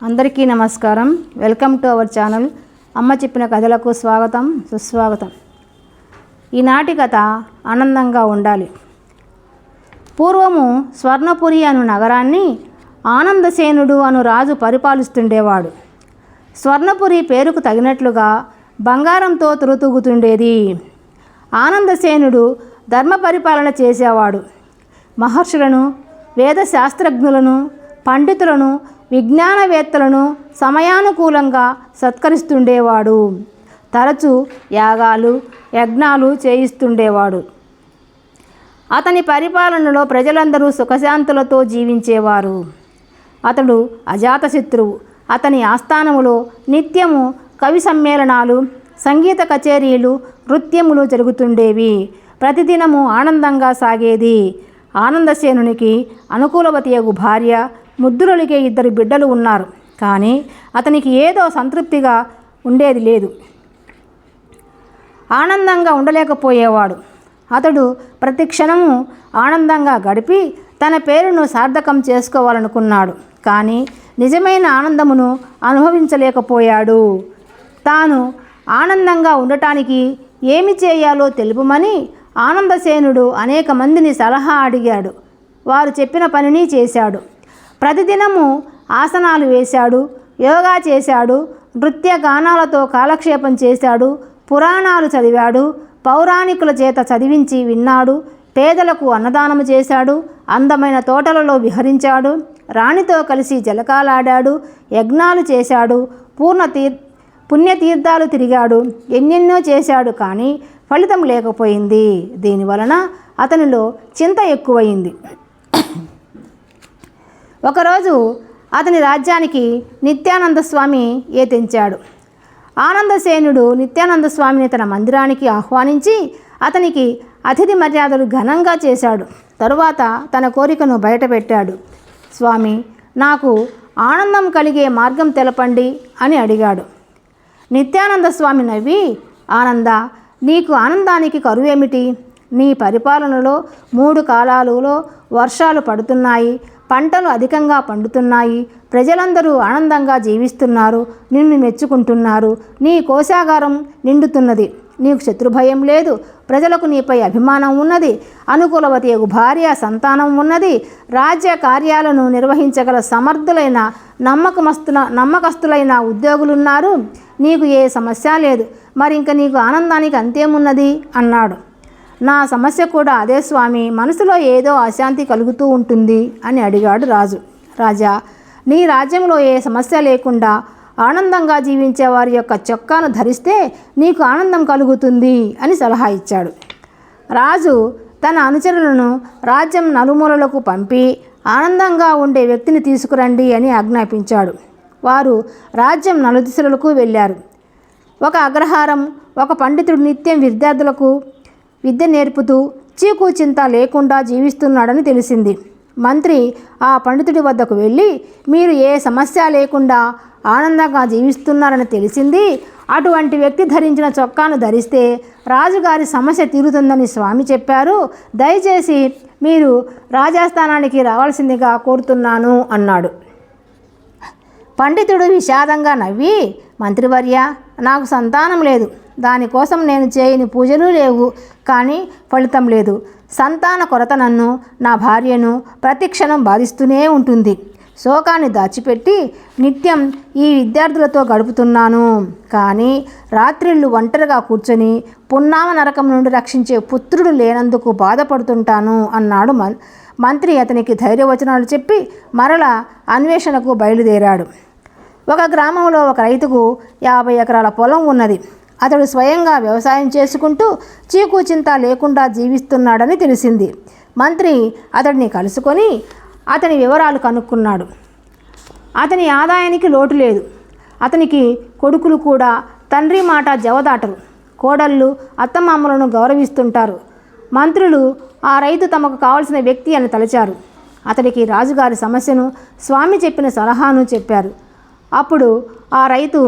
అందరికీ నమస్కారం. Welcome to our channel. అమ్మ చెప్పిన కథలకు స్వాగతం, సుస్వాగతం. ఈనాటి కథ ఆనందంగా ఉండాలి. పూర్వము స్వర్ణపురి అను నగరాన్ని ఆనందసేనుడు అను రాజు పరిపాలిస్తుండేవాడు. స్వర్ణపురి పేరుకు తగినట్లుగా బంగారంతో తురుతూగుతుండేది. ఆనందసేనుడు ధర్మ పరిపాలన చేసేవాడు. మహర్షులను, వేదశాస్త్రజ్ఞులను, పండితులను, విజ్ఞానవేత్తలను సమయానుకూలంగా సత్కరిస్తుండేవాడు. తరచూ యాగాలు, యజ్ఞాలు చేయిస్తుండేవాడు. అతని పరిపాలనలో ప్రజలందరూ సుఖశాంతులతో జీవించేవారు. అతడు అజాతశత్రువు. అతని ఆస్థానములో నిత్యము కవి సమ్మేళనాలు, సంగీత కచేరీలు, నృత్యములు జరుగుతుండేవి. ప్రతిదినము ఆనందంగా సాగేది. ఆనందసేనునికి అనుకూలవతియగు భార్య, ముద్దులొలిగే 2 బిడ్డలు ఉన్నారు. కానీ అతనికి ఏదో సంతృప్తిగా ఉండేది లేదు. ఆనందంగా ఉండలేకపోయేవాడు. అతడు ప్రతి క్షణము ఆనందంగా గడిపి తన పేరును సార్థకం చేసుకోవాలనుకున్నాడు. కానీ నిజమైన ఆనందమును అనుభవించలేకపోయాడు. తాను ఆనందంగా ఉండటానికి ఏమి చేయాలో తెలుపమని ఆనందసేనుడు అనేక మందిని సలహా అడిగాడు. వారు చెప్పిన పనిని చేశాడు. ప్రతిదినము ఆసనాలు వేశాడు, యోగా చేశాడు, నృత్య గానాలతో కాలక్షేపం చేశాడు, పురాణాలు చదివాడు, పౌరాణికుల చేత చదివించి విన్నాడు, పేదలకు అన్నదానము చేశాడు, అందమైన తోటలలో విహరించాడు, రాణితో కలిసి జలకాలాడాడు, యజ్ఞాలు చేశాడు, పుణ్యతీర్థాలు తిరిగాడు, ఎన్నెన్నో చేశాడు. కానీ ఫలితం లేకపోయింది. దీనివలన అతనిలో చింత ఎక్కువయింది. ఒకరోజు అతని రాజ్యానికి నిత్యానంద స్వామి తెంచాడు. ఆనందసేనుడు నిత్యానంద స్వామిని తన మందిరానికి ఆహ్వానించి అతనికి అతిథి మర్యాదలు ఘనంగా చేశాడు. తరువాత తన కోరికను బయటపెట్టాడు. స్వామి, నాకు ఆనందం కలిగే మార్గం తెలపండి అని అడిగాడు. నిత్యానంద స్వామి నవ్వి, ఆనంద, నీకు ఆనందానికి కరువేమిటి? నీ పరిపాలనలో 3 కాలాలలో వర్షాలు పడుతున్నాయి, పంటలు అధికంగా పండుతున్నాయి, ప్రజలందరూ ఆనందంగా జీవిస్తున్నారు, నిన్ను మెచ్చుకుంటున్నారు, నీ కోశాగారం నిండుతున్నది, నీకు శత్రుభయం లేదు, ప్రజలకు నీపై అభిమానం ఉన్నది, అనుకూలవతి భార్య, సంతానం ఉన్నది, రాజ్య కార్యాలను నిర్వహించగల సమర్థులైన నమ్మకస్తులైన ఉద్యోగులున్నారు, నీకు ఏ సమస్య లేదు, మరి ఇంక నీకు ఆనందానికి అంతేమున్నది అన్నాడు. నా సమస్య కూడా అదే స్వామి, మనసులో ఏదో అశాంతి కలుగుతూ ఉంటుంది అని అడిగాడు రాజు. రాజా, నీ రాజ్యంలో ఏ సమస్య లేకుండా ఆనందంగా జీవించే వారి యొక్క చొక్కాను ధరిస్తే నీకు ఆనందం కలుగుతుంది అని సలహా ఇచ్చాడు. రాజు తన అనుచరులను రాజ్యం నలుమూలలకు పంపి ఆనందంగా ఉండే వ్యక్తిని తీసుకురండి అని ఆజ్ఞాపించాడు. వారు రాజ్యం నలుదిశలకు వెళ్ళారు. ఒక అగ్రహారం, ఒక పండితుడు నిత్యం విద్యార్థులకు విద్య నేర్పుతూ చీకు చింత లేకుండా జీవిస్తున్నాడని తెలిసింది. మంత్రి ఆ పండితుడి వద్దకు వెళ్ళి, మీరు ఏ సమస్య లేకుండా ఆనందంగా జీవిస్తున్నారని తెలిసింది, అటువంటి వ్యక్తి ధరించిన చొక్కాను ధరిస్తే రాజుగారి సమస్య తీరుతుందని స్వామి చెప్పారు, దయచేసి మీరు రాజాస్థానానికి రావాల్సిందిగా కోరుతున్నాను అన్నాడు. పండితుడు విషాదంగా నవ్వి, మంత్రివర్య, నాకు సంతానం లేదు, దానికోసం నేను చేయని పూజలు లేవు, కానీ ఫలితం లేదు. సంతాన కొరత నన్ను, నా భార్యను ప్రతిక్షణం బాధిస్తూనే ఉంటుంది. శోకాన్ని దాచిపెట్టి నిత్యం ఈ విద్యార్థులతో గడుపుతున్నాను. కానీ రాత్రిళ్ళు ఒంటరిగా కూర్చొని పున్నామ నరకం నుండి రక్షించే పుత్రుడు లేనందుకు బాధపడుతుంటాను అన్నాడు. మంత్రి అతనికి ధైర్యవచనాలు చెప్పి మరల అన్వేషణకు బయలుదేరాడు. ఒక గ్రామంలో ఒక రైతుకు 50 ఎకరాల పొలం ఉన్నది. అతడు స్వయంగా వ్యవసాయం చేసుకుంటూ చీకు చింత లేకుండా జీవిస్తున్నాడని తెలిసింది. మంత్రి అతడిని కలుసుకొని అతని వివరాలు కనుక్కున్నాడు. అతని ఆదాయానికి లోటు లేదు. అతనికి కొడుకులు కూడా తండ్రి మాట జవదాటరు. కోడళ్ళు అత్తమామలను గౌరవిస్తుంటారు. మంత్రులు ఆ రైతు తమకు కావలసిన వ్యక్తి అని తలచారు. అతడికి రాజుగారి సమస్యను, స్వామి చెప్పిన సలహాను చెప్పారు. అప్పుడు ఆ రైతు,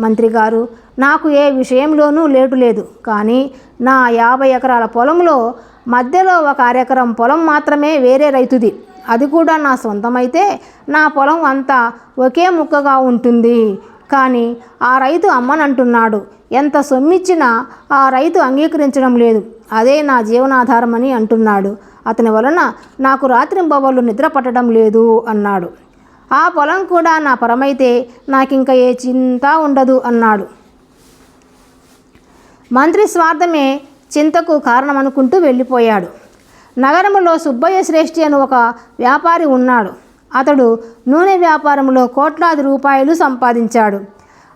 మంత్రిగారు, నాకు ఏ విషయంలోనూ లేటు లేదు, కానీ నా 50 ఎకరాల పొలంలో మధ్యలో 1 అరెకరం పొలం మాత్రమే వేరే రైతుది. అది కూడా నా సొంతమైతే నా పొలం అంతా ఒకే ముక్కగా ఉంటుంది. కానీ ఆ రైతు అమ్మనంటున్నాడు. ఎంత సొమ్మిచ్చినా ఆ రైతు అంగీకరించడం లేదు. అదే నా జీవనాధారమని అంటున్నాడు. అతని వలన నాకు రాత్రింబవళ్ళు నిద్ర పట్టడం లేదు అన్నాడు. ఆ పొలం కూడా నా పరమైతే నాకింక ఏ చింత ఉండదు అన్నాడు. మంత్రి స్వార్థమే చింతకు కారణమనుకుంటూ వెళ్ళిపోయాడు. నగరంలో సుబ్బయ్య శ్రేష్ఠి అని ఒక వ్యాపారి ఉన్నాడు. అతడు నూనె వ్యాపారంలో కోట్లాది రూపాయలు సంపాదించాడు.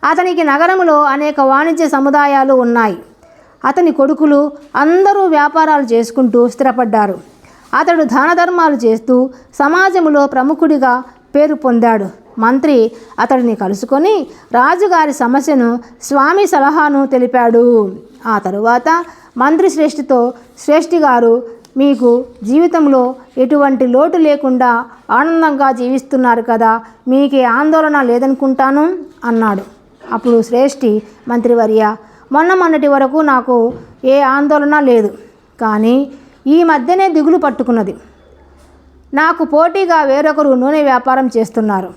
అతనికి నగరంలో అనేక వాణిజ్య సముదాయాలు ఉన్నాయి. అతని కొడుకులు అందరూ వ్యాపారాలు చేసుకుంటూ స్థిరపడ్డారు. అతడు దాన ధర్మాలు చేస్తూ సమాజంలో ప్రముఖుడిగా పేరు పొందాడు. మంత్రి అతడిని కలుసుకొని రాజుగారి సమస్యను, స్వామి సలహాను తెలిపాడు. ఆ తరువాత మంత్రి శ్రేష్ఠితో, శ్రేష్ఠి గారు, మీకు జీవితంలో ఎటువంటి లోటు లేకుండా ఆనందంగా జీవిస్తున్నారు కదా, మీకే ఆందోళన లేదనుకుంటాను అన్నాడు. అప్పుడు శ్రేష్ఠి, మంత్రివర్య, మొన్నటి వరకు నాకు ఏ ఆందోళన లేదు. కానీ ఈ మధ్యనే దిగులు పట్టుకున్నది. నాకు పోటీగా వేరొకరు నూనె వ్యాపారం చేస్తున్నారు.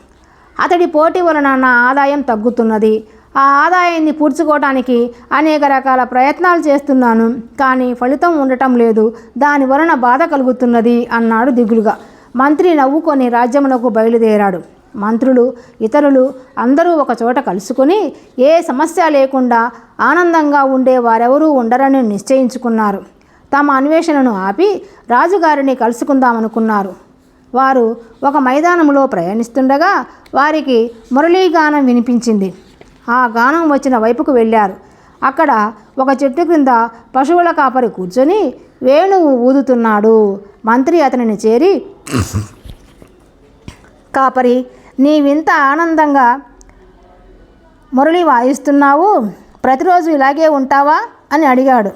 అతడి పోటీ వలన నా ఆదాయం తగ్గుతున్నది. ఆ ఆదాయాన్ని పూడ్చుకోవడానికి అనేక రకాల ప్రయత్నాలు చేస్తున్నాను. కానీ ఫలితం ఉండటం లేదు. దాని వలన బాధ కలుగుతున్నది అన్నాడు దిగులుగా. మంత్రి నవ్వుకొని రాజ్యమునకు బయలుదేరాడు. మంత్రులు, ఇతరులు అందరూ ఒక చోట కలుసుకొని ఏ సమస్య లేకుండా ఆనందంగా ఉండే వారెవరూ ఉండరని నిశ్చయించుకున్నారు. తమ అన్వేషణను ఆపి రాజుగారిని కలుసుకుందామనుకున్నారు. వారు ఒక మైదానంలో ప్రయాణిస్తుండగా వారికి మురళీగానం వినిపించింది. ఆ గానం వచ్చిన వైపుకు వెళ్ళారు. అక్కడ ఒక చెట్టు క్రింద పశువుల కాపరి కూర్చొని వేణువు ఊదుతున్నాడు. మంత్రి అతనిని చేరి, కాపరి, నీవింత ఆనందంగా మురళి వాయిస్తున్నావు, ప్రతిరోజు ఇలాగే ఉంటావా అని అడిగాడు.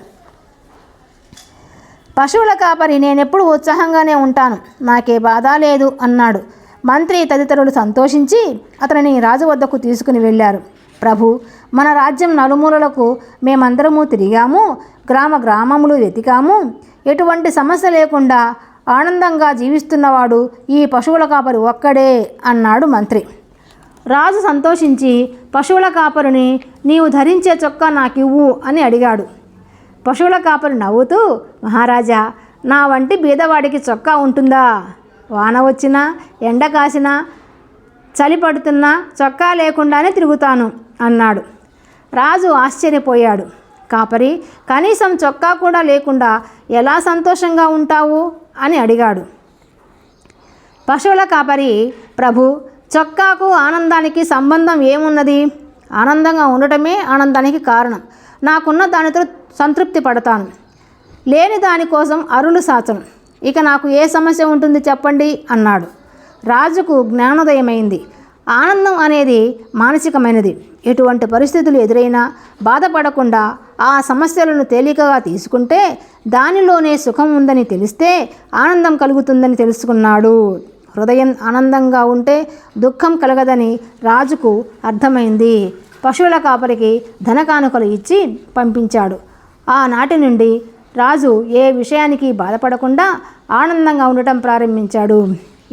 పశువుల కాపరి, నేనెప్పుడు ఉత్సాహంగానే ఉంటాను, నాకే బాధ లేదు అన్నాడు. మంత్రి తదితరులు సంతోషించి అతనిని రాజు వద్దకు తీసుకుని వెళ్ళారు. ప్రభు, మన రాజ్యం నలుమూలలకు మేమందరము తిరిగాము, గ్రామములు వెతికాము. ఎటువంటి సమస్య లేకుండా ఆనందంగా జీవిస్తున్నవాడు ఈ పశువుల కాపరి ఒక్కడే అన్నాడు మంత్రి. రాజు సంతోషించి పశువుల కాపరిని, నీవు ధరించే చొక్కా నాకివ్వు అని అడిగాడు. పశువుల కాపరి నవ్వుతూ, మహారాజా, నా వంటి బీదవాడికి చొక్కా ఉంటుందా? వాన వచ్చినా, ఎండ కాసినా, చలి పడుతున్నా చొక్కా లేకుండానే తిరుగుతాను అన్నాడు. రాజు ఆశ్చర్యపోయాడు. కాపరి, కనీసం చొక్కా కూడా లేకుండా ఎలా సంతోషంగా ఉంటావు అని అడిగాడు. పశువుల కాపరి, ప్రభు, చొక్కాకు ఆనందానికి సంబంధం ఏమున్నది? ఆనందంగా ఉండటమే ఆనందానికి కారణం. నాకున్న దానితో సంతృప్తి పడతాను, లేని దానికోసం అరులు సాచను. ఇక నాకు ఏ సమస్య ఉంటుంది చెప్పండి అన్నాడు. రాజుకు జ్ఞానోదయమైంది. ఆనందం అనేది మానసికమైనది. ఎటువంటి పరిస్థితులు ఎదురైనా బాధపడకుండా ఆ సమస్యలను తేలికగా తీసుకుంటే దానిలోనే సుఖం ఉందని తెలిస్తే ఆనందం కలుగుతుందని తెలుసుకున్నాడు. హృదయం ఆనందంగా ఉంటే దుఃఖం కలగదని రాజుకు అర్థమైంది. పశువుల కాపరికి ధనకానుకలు ఇచ్చి పంపించాడు. ఆనాటి నుండి రాజు ఏ విషయానికి బాధపడకుండా ఆనందంగా ఉండటం ప్రారంభించాడు.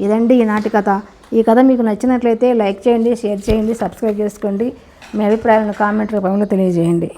ఇదండి ఈనాటి కథ. ఈ కథ మీకు నచ్చినట్లయితే లైక్ చేయండి, షేర్ చేయండి, సబ్స్క్రైబ్ చేసుకోండి. మీ అభిప్రాయాలను కామెంట్ రూపంలో తెలియజేయండి.